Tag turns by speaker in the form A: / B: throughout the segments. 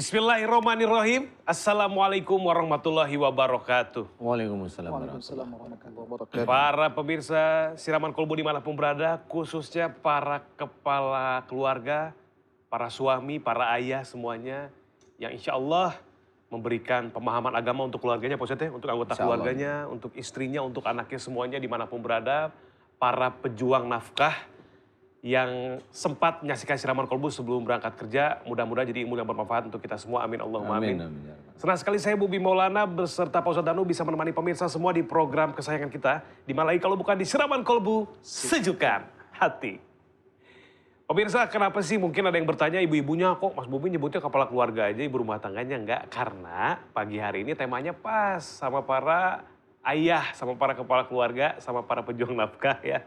A: Bismillahirrahmanirrahim. Assalamualaikum warahmatullahi wabarakatuh.
B: Waalaikumsalam
C: Waalaikumsalam
B: warahmatullahi
C: warahmatullahi wabarakatuh.
A: Para pemirsa Siraman Kolbu dimanapun berada, khususnya para kepala keluarga, para suami, para ayah semuanya, yang insya Allah memberikan pemahaman agama untuk keluarganya, Pak Ustadz ya, untuk anggota
B: Insya Allah.
A: keluarganya, untuk istrinya, untuk anaknya semuanya dimanapun berada, para pejuang nafkah, yang sempat menyaksikan Siraman Kolbu sebelum berangkat kerja, mudah-mudahan jadi ilmu yang bermanfaat untuk kita semua. Amin Allahumma amin.
B: Amin, ya Rabbal.
A: Senang sekali saya Bubi Maulana beserta Pak Ustadz Danu bisa menemani pemirsa semua di program kesayangan kita. Di mana lagi kalau bukan di Siraman Kolbu, sejukkan hati. Pemirsa, kenapa sih mungkin ada yang bertanya ibu-ibunya kok Mas Bubi nyebutnya kepala keluarga aja, ibu rumah tangganya enggak? Karena pagi hari ini temanya pas sama para ayah, sama para kepala keluarga, sama para pejuang nafkah ya.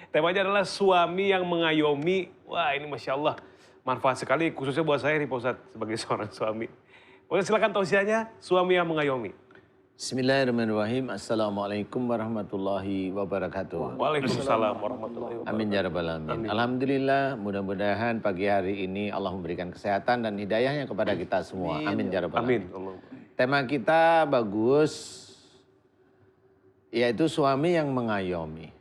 A: Temanya adalah suami yang mengayomi. Wah ini Masya Allah, manfaat sekali khususnya buat saya nih Pak Ustadz sebagai seorang suami. Pak Ustadz silakan tausiahnya, suami yang mengayomi.
B: Bismillahirrahmanirrahim. Assalamualaikum warahmatullahi wabarakatuh.
A: Waalaikumsalam warahmatullahi wabarakatuh.
B: Amin ya Rabbal alamin. Alhamdulillah, mudah-mudahan pagi hari ini Allah memberikan kesehatan dan hidayahnya kepada kita semua. Amin ya Rabbal
A: Amin.
B: alamin. Tema kita bagus, yaitu suami yang mengayomi.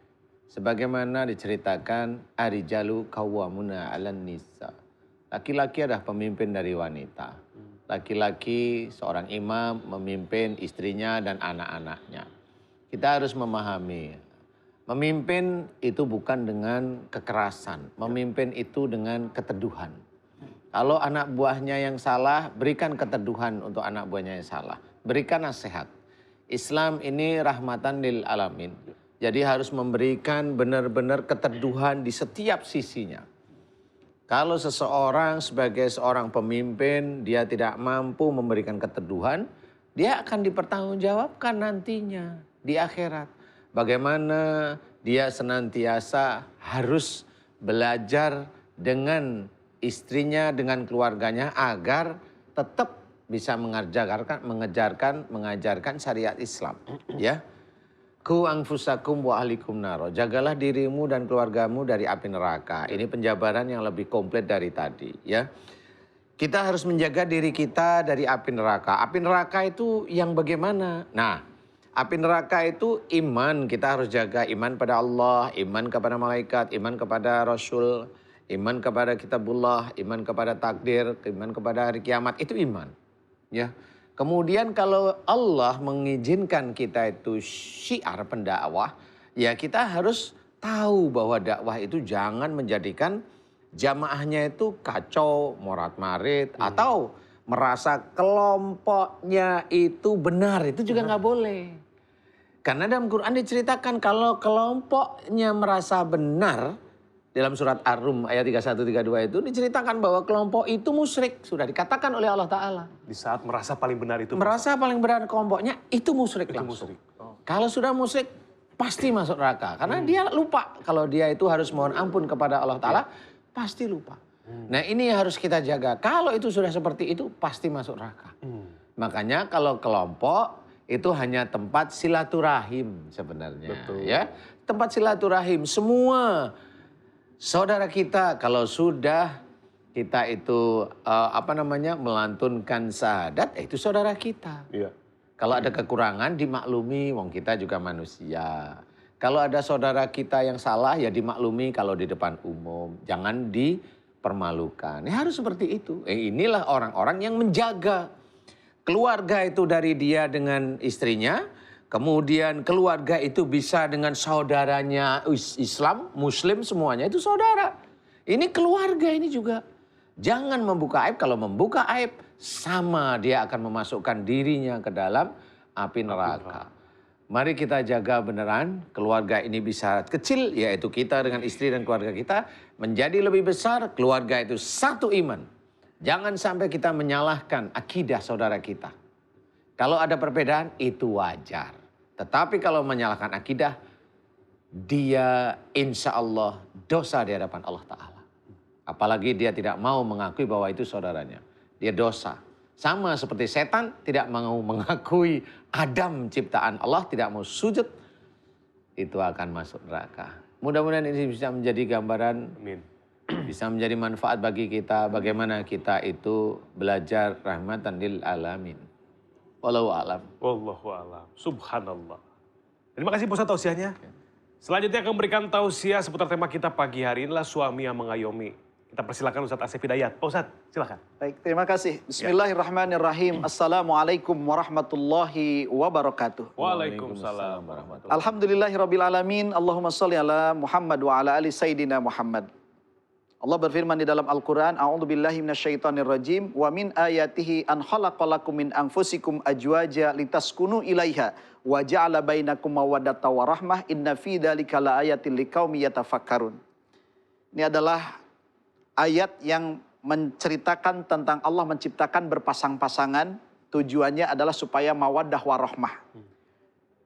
B: Sebagaimana diceritakan, Arijalu qawwamuna 'alan nisa. Laki-laki adalah pemimpin dari wanita. Laki-laki seorang imam memimpin istrinya dan anak-anaknya. Kita harus memahami, memimpin itu bukan dengan kekerasan, memimpin itu dengan keteduhan. Kalau anak buahnya yang salah, berikan keteduhan untuk anak buahnya yang salah. Berikan nasihat. Islam ini rahmatan lil alamin. Jadi harus memberikan benar-benar keteduhan di setiap sisinya. Kalau seseorang sebagai seorang pemimpin, dia tidak mampu memberikan keteduhan, dia akan dipertanggungjawabkan nantinya di akhirat. Bagaimana dia senantiasa harus belajar dengan istrinya, dengan keluarganya agar tetap bisa mengajarkan syariat Islam. Ya. Ku anfusakum wa ahlikum naro. Jagalah dirimu dan keluargamu dari api neraka. Ini penjabaran yang lebih komplit dari tadi, ya. Kita harus menjaga diri kita dari api neraka. Api neraka itu yang bagaimana? Nah, api neraka itu iman. Kita harus jaga iman pada Allah, iman kepada malaikat, iman kepada Rasul, iman kepada kitabullah, iman kepada takdir, iman kepada hari kiamat. Itu iman, ya. Kemudian kalau Allah mengizinkan kita itu syiar pendakwah, ya kita harus tahu bahwa dakwah itu jangan menjadikan jamaahnya itu kacau, morat-marit, atau merasa kelompoknya itu benar, itu juga nggak boleh. Karena dalam Quran diceritakan kalau kelompoknya merasa benar, dalam surat Ar-Rum ayat 31-32 itu diceritakan bahwa kelompok itu musyrik. Sudah dikatakan oleh Allah Ta'ala.
A: Di saat merasa paling benar itu.
B: Merasa paling benar kelompoknya itu musyrik
A: itu
B: langsung.
A: musyrik. Oh.
B: Kalau sudah musyrik pasti masuk neraka. Karena dia lupa kalau dia itu harus mohon ampun kepada Allah Ta'ala. Pasti lupa. Nah ini harus kita jaga. Kalau itu sudah seperti itu pasti masuk neraka. Makanya kalau kelompok itu hanya tempat silaturahim sebenarnya.
A: Betul.
B: Ya, tempat silaturahim. Semua saudara kita kalau sudah kita itu melantunkan syahadat, itu saudara kita.
A: Iya.
B: Kalau ada kekurangan dimaklumi, wong kita juga manusia. Kalau ada saudara kita yang salah ya dimaklumi kalau di depan umum, jangan dipermalukan. Ya harus seperti itu. Inilah orang-orang yang menjaga keluarga itu dari dia dengan istrinya. Kemudian keluarga itu bisa dengan saudaranya Islam, Muslim semuanya itu saudara. Ini keluarga ini juga. Jangan membuka aib, kalau membuka aib sama dia akan memasukkan dirinya ke dalam api neraka. Mari kita jaga beneran keluarga ini bisa kecil, yaitu kita dengan istri dan keluarga kita. Menjadi lebih besar, keluarga itu satu iman. Jangan sampai kita menyalahkan akidah saudara kita. Kalau ada perbedaan itu wajar. Tetapi kalau menyalahkan akidah, dia insya Allah dosa di hadapan Allah Ta'ala. Apalagi dia tidak mau mengakui bahwa itu saudaranya. Dia dosa. Sama seperti setan tidak mau mengakui Adam ciptaan Allah, tidak mau sujud, itu akan masuk neraka. Mudah-mudahan ini bisa menjadi gambaran
A: Amin.
B: bisa menjadi manfaat bagi kita. Bagaimana kita itu belajar rahmatan lil alamin. Wallahu a'lam.
A: Wallahu a'lam. Subhanallah. Terima kasih Pak Ustadz tausiahnya. Selanjutnya akan memberikan tausiah seputar tema kita pagi hari inilah suami yang mengayomi. Kita persilakan Ustadz Asep Hidayat. Pak Ustadz, silakan.
C: Baik, terima kasih. Bismillahirrahmanirrahim. Assalamualaikum warahmatullahi wabarakatuh.
A: Waalaikumsalam warahmatullahi.
C: Alhamdulillahirrabbilalamin. Allahumma salli ala Muhammad wa ala ali Sayyidina Muhammad. Allah berfirman di dalam Al-Quran, A'udzubillahi minasyaitonirrajim, wa min ayatihi an khalaqalakum min anfusikum ajwaja litaskunu ilaiha, wa ja'ala bainakum mawaddata wa rahmah, inna fi dzalika laayatil liqaumi yatafakkarun. Ini adalah ayat yang menceritakan tentang Allah menciptakan berpasang-pasangan, tujuannya adalah supaya mawaddah warahmah.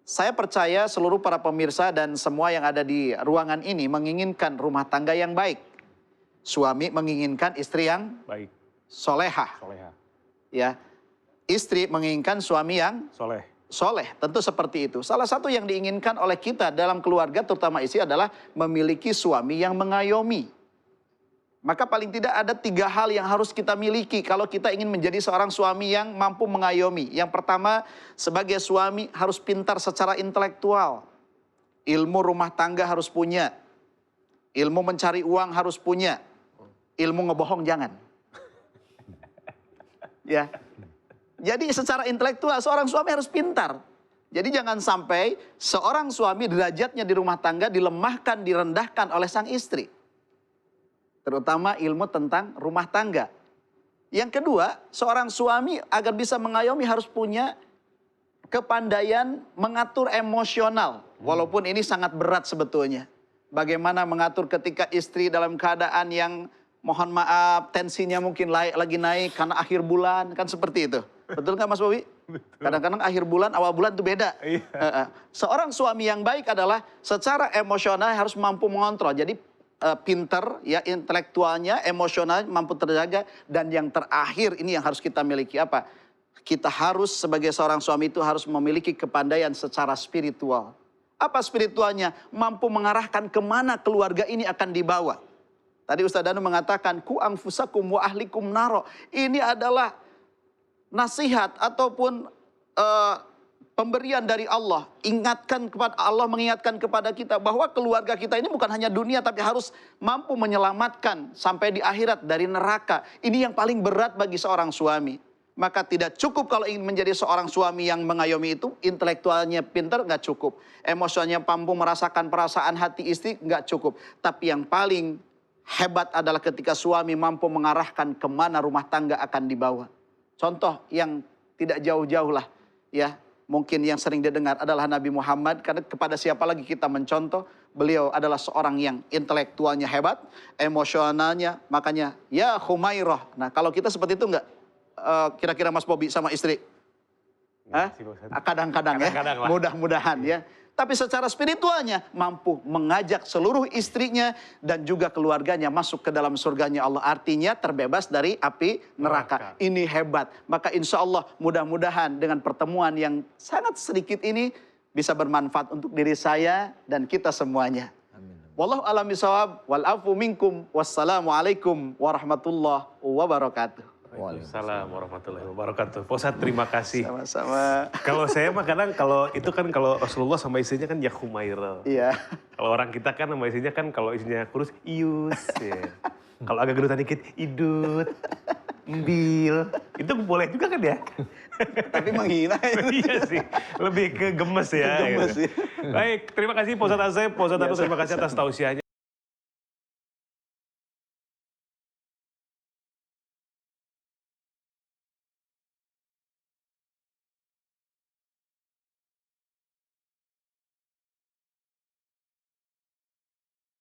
C: Saya percaya seluruh para pemirsa dan semua yang ada di ruangan ini menginginkan rumah tangga yang baik. Suami menginginkan istri yang
A: Baik.
C: solehah.
A: Soleha.
C: Ya. Istri menginginkan suami yang
A: Soleh.
C: soleh. Tentu seperti itu. Salah satu yang diinginkan oleh kita dalam keluarga, terutama istri, adalah memiliki suami yang mengayomi. Maka paling tidak ada 3 hal yang harus kita miliki kalau kita ingin menjadi seorang suami yang mampu mengayomi. Yang pertama, sebagai suami harus pintar secara intelektual. Ilmu rumah tangga harus punya. Ilmu mencari uang harus punya. Ilmu ngebohong jangan. Ya. Jadi secara intelektual seorang suami harus pintar. Jadi jangan sampai seorang suami derajatnya di rumah tangga dilemahkan, direndahkan oleh sang istri. Terutama ilmu tentang rumah tangga. Yang kedua, seorang suami agar bisa mengayomi harus punya kepandaian mengatur emosional. Walaupun ini sangat berat sebetulnya. Bagaimana mengatur ketika istri dalam keadaan yang mohon maaf tensinya mungkin lagi naik karena akhir bulan, kan seperti itu. Betul nggak Mas Bobi? Kadang-kadang akhir bulan, awal bulan itu beda. Seorang suami yang baik adalah secara emosional harus mampu mengontrol. Jadi pinter, ya intelektualnya, emosional mampu terjaga. Dan yang terakhir ini yang harus kita miliki apa? Kita harus sebagai seorang suami itu harus memiliki kepandaian secara spiritual. Apa spiritualnya? Mampu mengarahkan kemana keluarga ini akan dibawa. Tadi Ustaz Danu mengatakan, ku anfusakum wa ahlikum naro. Ini adalah nasihat ataupun pemberian dari Allah. Ingatkan kepada Allah, mengingatkan kepada kita bahwa keluarga kita ini bukan hanya dunia, tapi harus mampu menyelamatkan sampai di akhirat dari neraka. Ini yang paling berat bagi seorang suami. Maka tidak cukup kalau ingin menjadi seorang suami yang mengayomi itu, intelektualnya pintar, nggak cukup. Emosionalnya mampu merasakan perasaan hati istri, nggak cukup. Tapi yang paling hebat adalah ketika suami mampu mengarahkan kemana rumah tangga akan dibawa. Contoh yang tidak jauh-jauh lah, ya mungkin yang sering didengar adalah Nabi Muhammad. Karena kepada siapa lagi kita mencontoh, beliau adalah seorang yang intelektualnya hebat, emosionalnya, makanya ya Khumairah. Nah kalau kita seperti itu enggak? Kira-kira Mas Bobi sama istri? Kadang-kadang ya, mudah-mudahan ya. Tapi secara spiritualnya mampu mengajak seluruh istrinya dan juga keluarganya masuk ke dalam surganya Allah. Artinya terbebas dari api neraka. Ini hebat. Maka insya Allah mudah-mudahan dengan pertemuan yang sangat sedikit ini bisa bermanfaat untuk diri saya dan kita semuanya. Wallahu a'lam bishawab, wal afu minkum, wassalamualaikum warahmatullahi wabarakatuh.
A: Waalaikumsalam warahmatullahi wabarakatuh. Pak Ustadz, terima kasih.
C: Sama-sama.
A: Kalau saya mah kadang kalau itu kan kalau Rasulullah sama istrinya kan ya Khumairah.
C: Iya.
A: Kalau orang kita kan sama istrinya kan kalau istrinya kurus Ius. Ya. Kalau agak gerutan dikit Idut, Mbil. Itu boleh juga kan ya?
C: Tapi menghina.
A: Iya sih, lebih ke gemes ya.
C: Gemes
A: gitu.
C: ya.
A: Baik, terima kasih Pak Ustadz Asep, Pak Ustadz Danu, terima kasih atas tausiahnya.